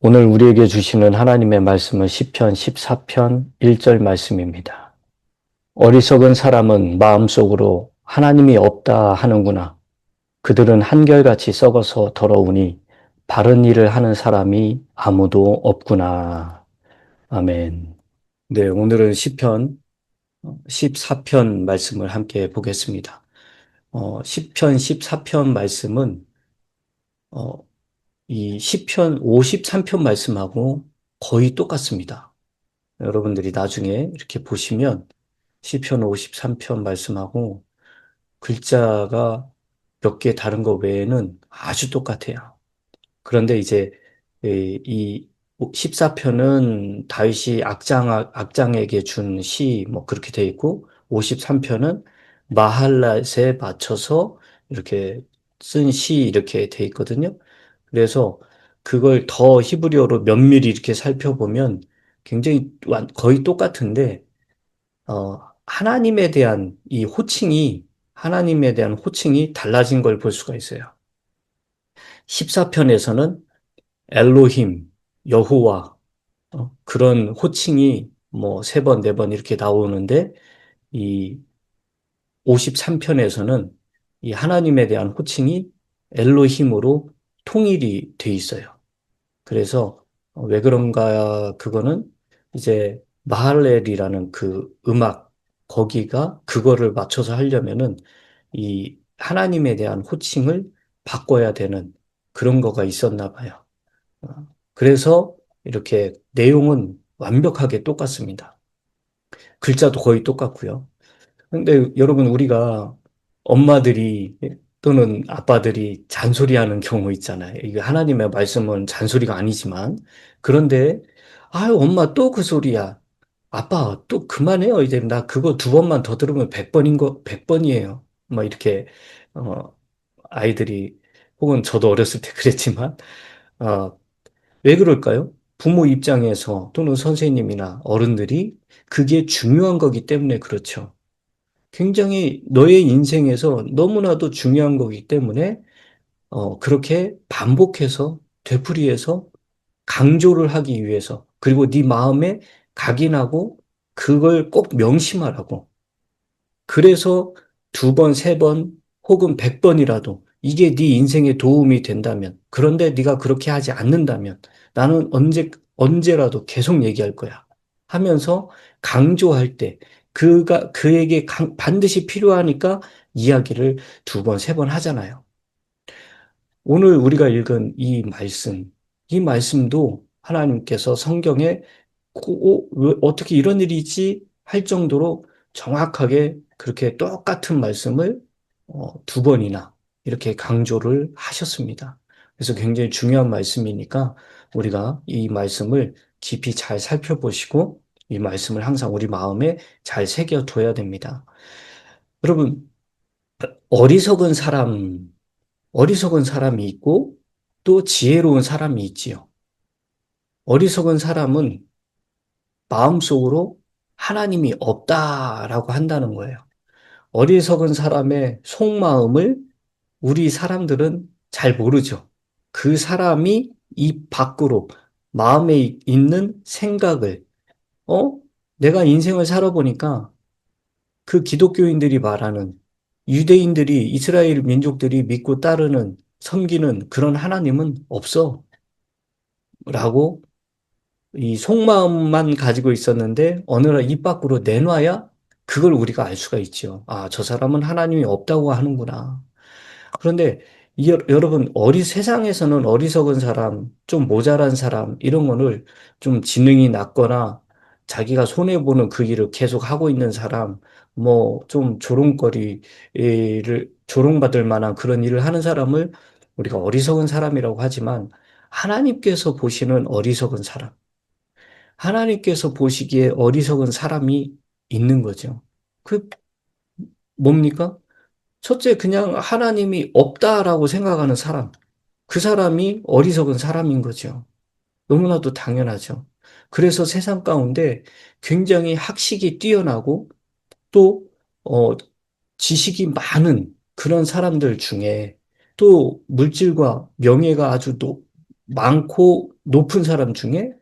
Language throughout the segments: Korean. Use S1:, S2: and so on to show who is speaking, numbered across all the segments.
S1: 오늘 우리에게 주시는 하나님의 말씀은 시편 14편 1절 말씀입니다. 어리석은 사람은 마음속으로 하나님이 없다 하는구나. 그들은 한결같이 썩어서 더러우니 바른 일을 하는 사람이 아무도 없구나. 아멘. 네, 오늘은 시편 14편 말씀을 함께 보겠습니다. 시편 14편 말씀은 어, 이 시편 53편 말씀하고 거의 똑같습니다. 여러분들이 나중에 이렇게 보시면 시편 53편 말씀하고 글자가 몇 개 다른 거 외에는 아주 똑같아요. 그런데 이제 이 14편은 다윗이 악장에게 준 시 뭐 그렇게 돼 있고 53편은 마할랏에 맞춰서 이렇게 쓴 시 이렇게 돼 있거든요. 그래서 그걸 더 히브리어로 면밀히 이렇게 살펴보면 굉장히 거의 똑같은데 하나님에 대한 이 호칭이, 하나님에 대한 호칭이 달라진 걸 볼 수가 있어요. 14편에서는 엘로힘, 여호와, 그런 호칭이 뭐 세 번, 네 번 이렇게 나오는데, 이 53편에서는 이 하나님에 대한 호칭이 엘로힘으로 통일이 돼 있어요. 그래서 왜 그런가 그거는 이제 마할렐이라는 그 음악 거기가 그거를 맞춰서 하려면은 이 하나님에 대한 호칭을 바꿔야 되는 그런 거가 있었나 봐요. 그래서 이렇게 내용은 완벽하게 똑같습니다. 글자도 거의 똑같고요. 근데 여러분 우리가 엄마들이 또는 아빠들이 잔소리하는 경우 있잖아요. 이게 하나님의 말씀은 잔소리가 아니지만 그런데 아유 엄마 또 그 소리야. 아빠 또 그만해요. 이제 나 그거 두 번만 더 들으면 100번인 거 100번이에요. 막 이렇게 어 아이들이 혹은 저도 어렸을 때 그랬지만 어 왜 그럴까요? 부모 입장에서 또는 선생님이나 어른들이 그게 중요한 거기 때문에 그렇죠. 굉장히 너의 인생에서 너무나도 중요한 거기 때문에 그렇게 반복해서 되풀이해서 강조를 하기 위해서 그리고 네 마음에 각인하고 그걸 꼭 명심하라고. 그래서 두 번, 세 번 혹은 100번이라도 이게 네 인생에 도움이 된다면 그런데 네가 그렇게 하지 않는다면 나는 언제라도 계속 얘기할 거야. 하면서 강조할 때 그가 그에게 반드시 필요하니까 이야기를 두 번, 세 번 하잖아요. 오늘 우리가 읽은 이 말씀도 하나님께서 성경에 왜 어떻게 이런 일이 있지? 할 정도로 정확하게 그렇게 똑같은 말씀을 두 번이나 이렇게 강조를 하셨습니다. 그래서 굉장히 중요한 말씀이니까 우리가 이 말씀을 깊이 잘 살펴보시고 이 말씀을 항상 우리 마음에 잘 새겨둬야 됩니다. 여러분, 어리석은 사람, 어리석은 사람이 있고 또 지혜로운 사람이 있지요. 어리석은 사람은 마음속으로 하나님이 없다라고 한다는 거예요. 어리석은 사람의 속마음을 우리 사람들은 잘 모르죠. 그 사람이 입 밖으로 마음에 있는 생각을, 어? 내가 인생을 살아보니까 그 기독교인들이 말하는 유대인들이 이스라엘 민족들이 믿고 따르는 섬기는 그런 하나님은 없어. 라고 이 속마음만 가지고 있었는데 어느 날 입 밖으로 내놔야 그걸 우리가 알 수가 있죠. 아, 저 사람은 하나님이 없다고 하는구나. 그런데 여러분, 세상에서는 어리석은 사람, 좀 모자란 사람, 이런 거를 좀 지능이 낮거나 자기가 손해보는 그 일을 계속 하고 있는 사람, 뭐 좀 조롱받을 만한 그런 일을 하는 사람을 우리가 어리석은 사람이라고 하지만 하나님께서 보시는 어리석은 사람, 하나님께서 보시기에 어리석은 사람이 있는 거죠. 그 뭡니까? 첫째, 그냥 하나님이 없다라고 생각하는 사람. 그 사람이 어리석은 사람인 거죠. 너무나도 당연하죠. 그래서 세상 가운데 굉장히 학식이 뛰어나고 또, 어, 지식이 많은 그런 사람들 중에 또 물질과 명예가 아주 많고 높은 사람 중에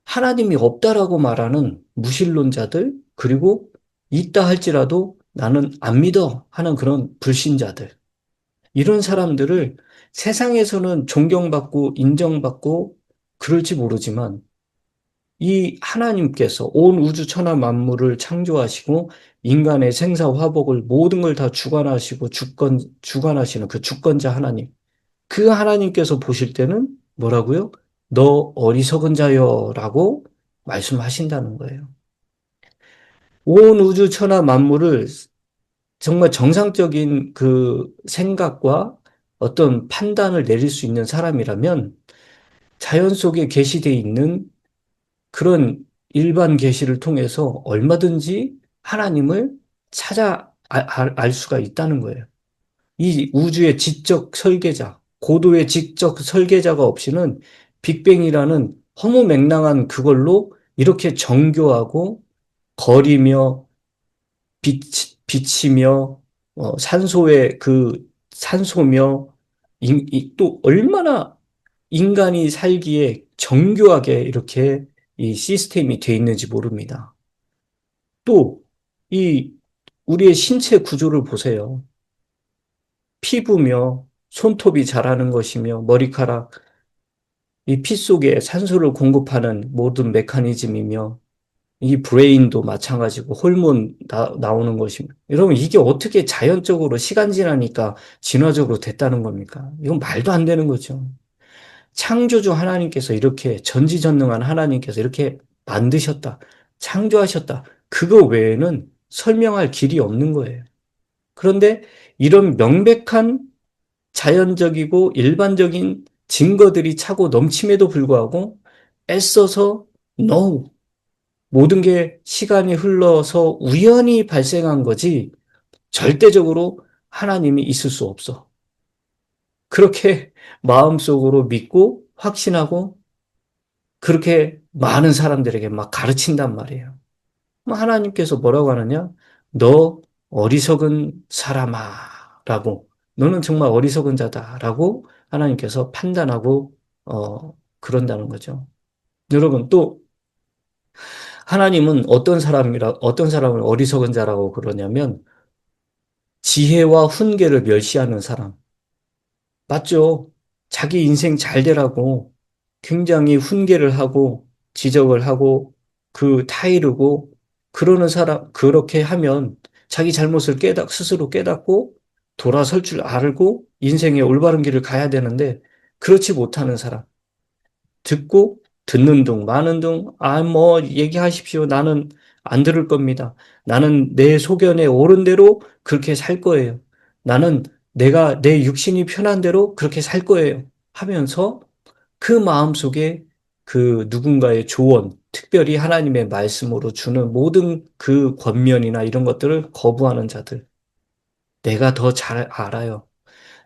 S1: 하나님이 없다라고 말하는 무신론자들, 그리고 있다 할지라도 나는 안 믿어 하는 그런 불신자들. 이런 사람들을 세상에서는 존경받고 인정받고 그럴지 모르지만 이 하나님께서 온 우주 천하 만물을 창조하시고 인간의 생사 화복을 모든 걸 다 주관하시고 주관하시는 그 주권자 하나님. 그 하나님께서 보실 때는 뭐라고요? 너 어리석은 자여라고 말씀하신다는 거예요. 온 우주 천하 만물을 정말 정상적인 그 생각과 어떤 판단을 내릴 수 있는 사람이라면 자연 속에 계시되어 있는 그런 일반 계시를 통해서 얼마든지 하나님을 찾아 알 수가 있다는 거예요. 이 우주의 지적 설계자, 고도의 지적 설계자가 없이는 빅뱅이라는 허무맹랑한 그걸로 이렇게 정교하고 거리며 빛, 빛이며 산소의 그 산소며 또 얼마나 인간이 살기에 정교하게 이렇게 이 시스템이 돼 있는지 모릅니다. 또 이 우리의 신체 구조를 보세요. 피부며 손톱이 자라는 것이며 머리카락, 이 피 속에 산소를 공급하는 모든 메커니즘이며 이 브레인도 마찬가지고 호르몬 나오는 것입니다. 여러분 이게 어떻게 자연적으로 시간 지나니까 진화적으로 됐다는 겁니까? 이건 말도 안 되는 거죠. 창조주 하나님께서 이렇게 전지전능한 하나님께서 이렇게 만드셨다. 창조하셨다. 그거 외에는 설명할 길이 없는 거예요. 그런데 이런 명백한 자연적이고 일반적인 증거들이 차고 넘침에도 불구하고 애써서 no, 모든 게 시간이 흘러서 우연히 발생한 거지 절대적으로 하나님이 있을 수 없어. 그렇게 마음속으로 믿고 확신하고 그렇게 많은 사람들에게 막 가르친단 말이에요. 하나님께서 뭐라고 하느냐? 너 어리석은 사람아 라고, 너는 정말 어리석은 자다 라고 하나님께서 판단하고 그런다는 거죠. 여러분 또 하나님은 어떤 사람을 어리석은 자라고 그러냐면 지혜와 훈계를 멸시하는 사람. 맞죠? 자기 인생 잘 되라고 굉장히 훈계를 하고 지적을 하고 그 타이르고 그러는 사람, 그렇게 하면 자기 잘못을 스스로 깨닫고 돌아설 줄 알고 인생의 올바른 길을 가야 되는데 그렇지 못하는 사람. 듣고 듣는 둥 마는 둥, 뭐 얘기하십시오. 나는 안 들을 겁니다. 나는 내 소견에 옳은 대로 그렇게 살 거예요. 나는 내가 내 육신이 편한 대로 그렇게 살 거예요. 하면서 그 마음속에 그 누군가의 조언, 특별히 하나님의 말씀으로 주는 모든 그 권면이나 이런 것들을 거부하는 자들. 내가 더 잘 알아요.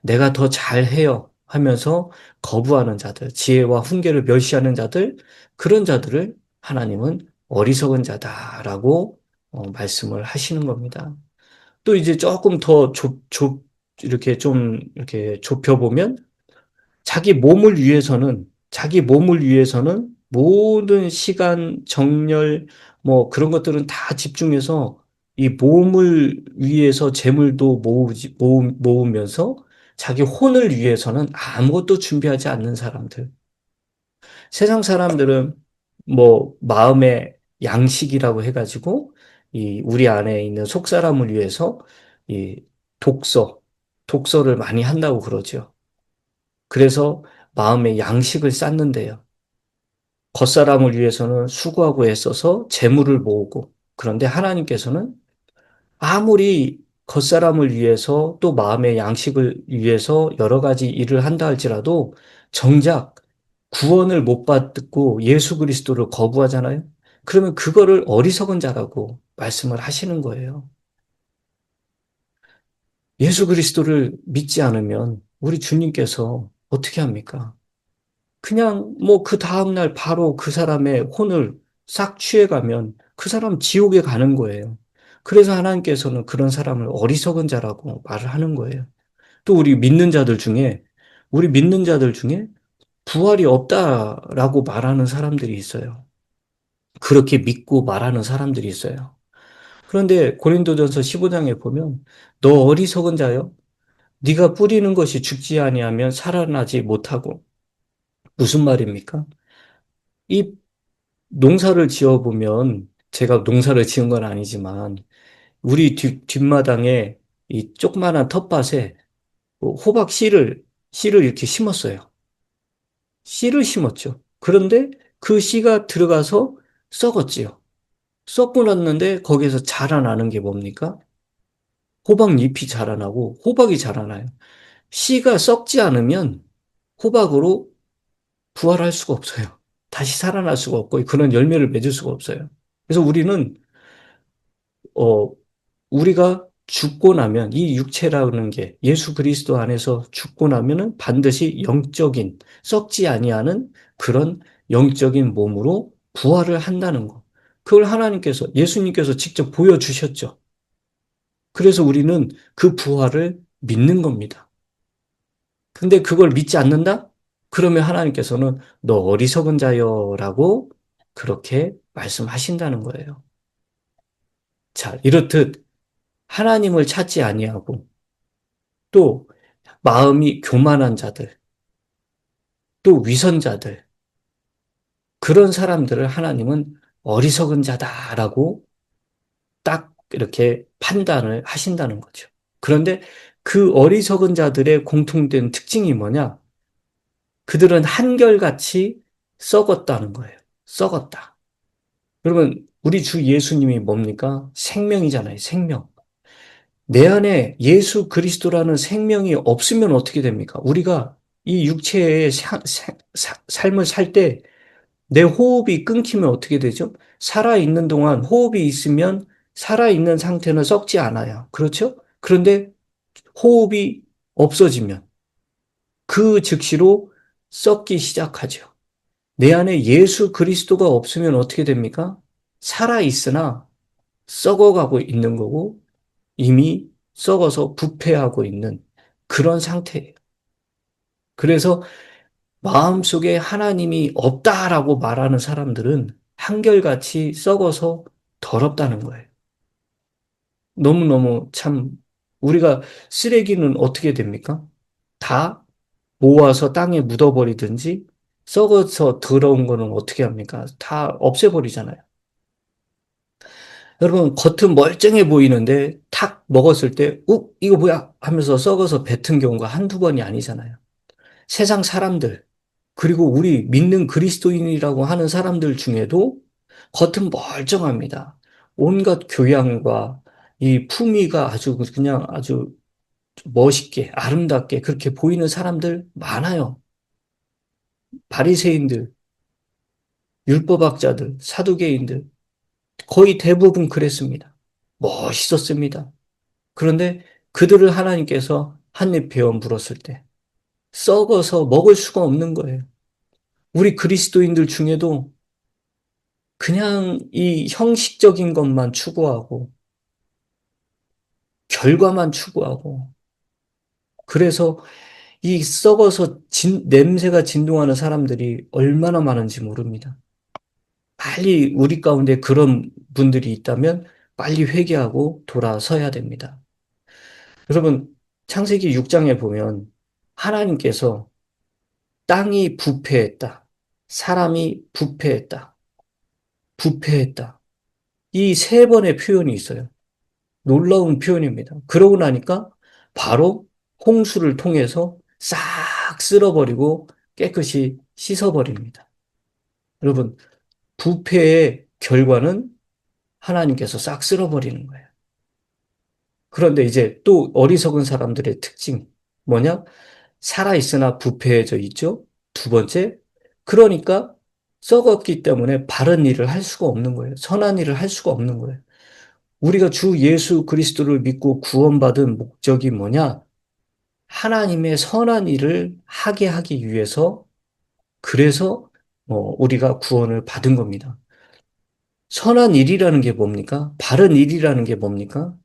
S1: 내가 더 잘해요 하면서 거부하는 자들, 지혜와 훈계를 멸시하는 자들, 그런 자들을 하나님은 어리석은 자다라고 말씀을 하시는 겁니다. 또 이제 조금 더 이렇게 좀 이렇게 좁혀보면 자기 몸을 위해서는 모든 시간, 정열, 뭐 그런 것들은 다 집중해서 이 몸을 위해서 재물도 모으면서 자기 혼을 위해서는 아무것도 준비하지 않는 사람들. 세상 사람들은 뭐 마음의 양식이라고 해가지고 이 우리 안에 있는 속사람을 위해서 이 독서, 독서를 많이 한다고 그러죠. 그래서 마음의 양식을 쌓는데요. 겉사람을 위해서는 수고하고 애써서 재물을 모으고, 그런데 하나님께서는 아무리 겉사람을 위해서 또 마음의 양식을 위해서 여러 가지 일을 한다 할지라도 정작 구원을 못 받고 예수 그리스도를 거부하잖아요. 그러면 그거를 어리석은 자라고 말씀을 하시는 거예요. 예수 그리스도를 믿지 않으면 우리 주님께서 어떻게 합니까? 그냥 뭐 그 다음날 바로 그 사람의 혼을 싹 취해가면 그 사람 지옥에 가는 거예요. 그래서 하나님께서는 그런 사람을 어리석은 자라고 말을 하는 거예요. 또 우리 믿는 자들 중에 부활이 없다라고 말하는 사람들이 있어요. 그렇게 믿고 말하는 사람들이 있어요. 그런데 고린도전서 15장에 보면 너 어리석은 자여 네가 뿌리는 것이 죽지 아니하면 살아나지 못하고 무슨 말입니까? 이 농사를 지어 보면 제가 농사를 지은 건 아니지만 우리 뒷마당에 이 조그마한 텃밭에 호박 씨를 이렇게 심었어요. 씨를 심었죠. 그런데 그 씨가 들어가서 썩었지요. 썩고 났는데 거기에서 자라나는 게 뭡니까? 호박 잎이 자라나고 호박이 자라나요. 씨가 썩지 않으면 호박으로 부활할 수가 없어요. 다시 살아날 수가 없고 그런 열매를 맺을 수가 없어요. 그래서 어, 우리가 죽고 나면 이 육체라는 게 예수 그리스도 안에서 죽고 나면은 반드시 영적인 썩지 아니하는 그런 영적인 몸으로 부활을 한다는 거. 그걸 하나님께서 예수님께서 직접 보여주셨죠. 그래서 우리는 그 부활을 믿는 겁니다. 근데 그걸 믿지 않는다? 그러면 하나님께서는 너 어리석은 자여라고 그렇게 말씀하신다는 거예요. 자, 이렇듯 하나님을 찾지 아니하고 또 마음이 교만한 자들, 또 위선자들, 그런 사람들을 하나님은 어리석은 자다라고 딱 이렇게 판단을 하신다는 거죠. 그런데 그 어리석은 자들의 공통된 특징이 뭐냐? 그들은 한결같이 썩었다는 거예요. 썩었다. 그러면 우리 주 예수님이 뭡니까? 생명이잖아요. 생명. 내 안에 예수 그리스도라는 생명이 없으면 어떻게 됩니까? 우리가 이 육체의 삶을 살 때 내 호흡이 끊기면 어떻게 되죠? 살아있는 동안 호흡이 있으면 살아있는 상태는 썩지 않아요. 그렇죠? 그런데 호흡이 없어지면 그 즉시로 썩기 시작하죠. 내 안에 예수 그리스도가 없으면 어떻게 됩니까? 살아있으나 썩어가고 있는 거고 이미 썩어서 부패하고 있는 그런 상태예요. 그래서 마음속에 하나님이 없다라고 말하는 사람들은 한결같이 썩어서 더럽다는 거예요. 너무너무 참, 우리가 쓰레기는 어떻게 됩니까? 다 모아서 땅에 묻어버리든지 썩어서 더러운 거는 어떻게 합니까? 다 없애버리잖아요. 여러분, 겉은 멀쩡해 보이는데 탁 먹었을 때, 이거 뭐야? 하면서 썩어서 뱉은 경우가 한두 번이 아니잖아요. 세상 사람들, 그리고 우리 믿는 그리스도인이라고 하는 사람들 중에도 겉은 멀쩡합니다. 온갖 교양과 이 품위가 아주 그냥 아주 멋있게, 아름답게 그렇게 보이는 사람들 많아요. 바리새인들, 율법학자들, 사두개인들, 거의 대부분 그랬습니다. 멋있었습니다. 그런데 그들을 하나님께서 한 입 베어 물었을 때 썩어서 먹을 수가 없는 거예요. 우리 그리스도인들 중에도 그냥 이 형식적인 것만 추구하고 결과만 추구하고 그래서 이 썩어서 냄새가 진동하는 사람들이 얼마나 많은지 모릅니다. 빨리 우리 가운데 그런 분들이 있다면 빨리 회개하고 돌아서야 됩니다. 여러분, 창세기 6장에 보면 하나님께서 땅이 부패했다. 사람이 부패했다. 부패했다. 이 세 번의 표현이 있어요. 놀라운 표현입니다. 그러고 나니까 바로 홍수를 통해서 싹 쓸어버리고 깨끗이 씻어버립니다. 여러분, 부패의 결과는 하나님께서 싹 쓸어버리는 거예요. 그런데 이제 또 어리석은 사람들의 특징 뭐냐? 살아있으나 부패해져 있죠. 두 번째, 그러니까 썩었기 때문에 바른 일을 할 수가 없는 거예요. 선한 일을 할 수가 없는 거예요. 우리가 주 예수 그리스도를 믿고 구원받은 목적이 뭐냐? 하나님의 선한 일을 하게 하기 위해서 그래서 우리가 구원을 받은 겁니다. 선한 일이라는 게 뭡니까? 바른 일이라는 게 뭡니까?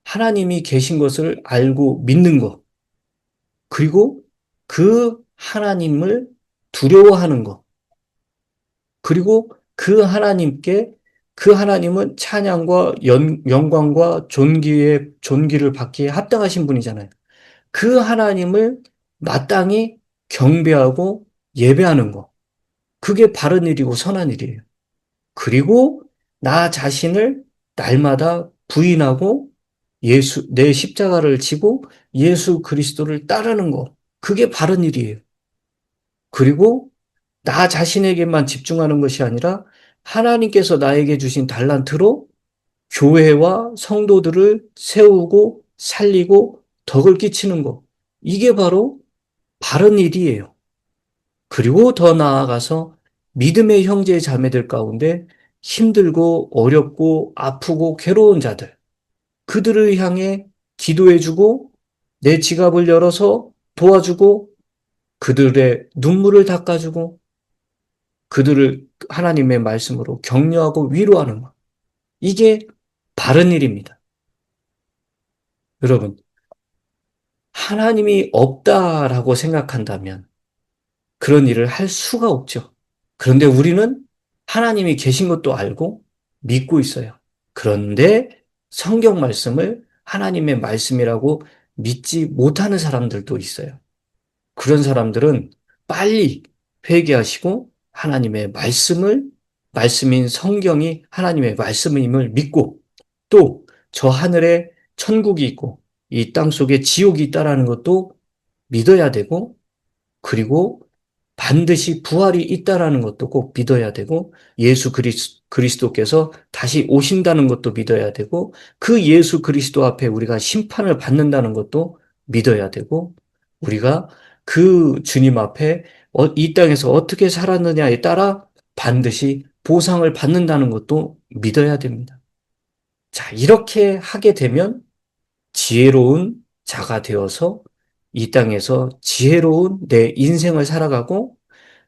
S1: 하나님이 계신 것을 알고 믿는 것. 그리고 그 하나님을 두려워하는 것. 그리고 그 하나님께 그 하나님은 찬양과 영광과 존귀를 받기에 합당하신 분이잖아요. 그 하나님을 마땅히 경배하고 예배하는 것. 그게 바른 일이고 선한 일이에요. 그리고 나 자신을 날마다 부인하고 내 십자가를 지고 예수 그리스도를 따르는 것. 그게 바른 일이에요. 그리고 나 자신에게만 집중하는 것이 아니라 하나님께서 나에게 주신 달란트로 교회와 성도들을 세우고 살리고 덕을 끼치는 것. 이게 바로 바른 일이에요. 그리고 더 나아가서 믿음의 형제 자매들 가운데 힘들고 어렵고 아프고 괴로운 자들, 그들을 향해 기도해주고 내 지갑을 열어서 도와주고 그들의 눈물을 닦아주고 그들을 하나님의 말씀으로 격려하고 위로하는 것. 이게 바른 일입니다. 여러분, 하나님이 없다라고 생각한다면 그런 일을 할 수가 없죠. 그런데 우리는 하나님이 계신 것도 알고 믿고 있어요. 그런데 성경 말씀을 하나님의 말씀이라고 믿지 못하는 사람들도 있어요. 그런 사람들은 빨리 회개하시고 하나님의 말씀인 성경이 하나님의 말씀임을 믿고 또 저 하늘에 천국이 있고 이 땅 속에 지옥이 있다라는 것도 믿어야 되고 그리고 반드시 부활이 있다라는 것도 꼭 믿어야 되고 예수 그리스도께서 다시 오신다는 것도 믿어야 되고 그 예수 그리스도 앞에 우리가 심판을 받는다는 것도 믿어야 되고 우리가 그 주님 앞에 이 땅에서 어떻게 살았느냐에 따라 반드시 보상을 받는다는 것도 믿어야 됩니다. 자, 이렇게 하게 되면 지혜로운 자가 되어서 이 땅에서 지혜로운 내 인생을 살아가고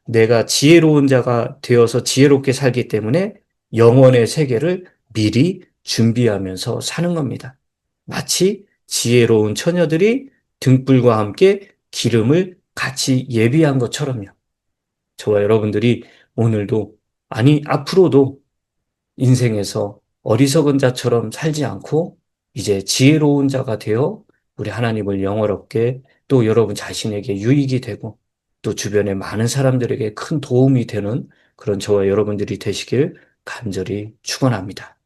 S1: 내가 지혜로운 자가 되어서 지혜롭게 살기 때문에 영원의 세계를 미리 준비하면서 사는 겁니다. 마치 지혜로운 처녀들이 등불과 함께 기름을 같이 예비한 것처럼요. 저와 여러분들이 오늘도, 아니, 앞으로도 인생에서 어리석은 자처럼 살지 않고 이제 지혜로운 자가 되어 우리 하나님을 영화롭게 또 여러분 자신에게 유익이 되고 또 주변의 많은 사람들에게 큰 도움이 되는 그런 저와 여러분들이 되시길 간절히 축원합니다.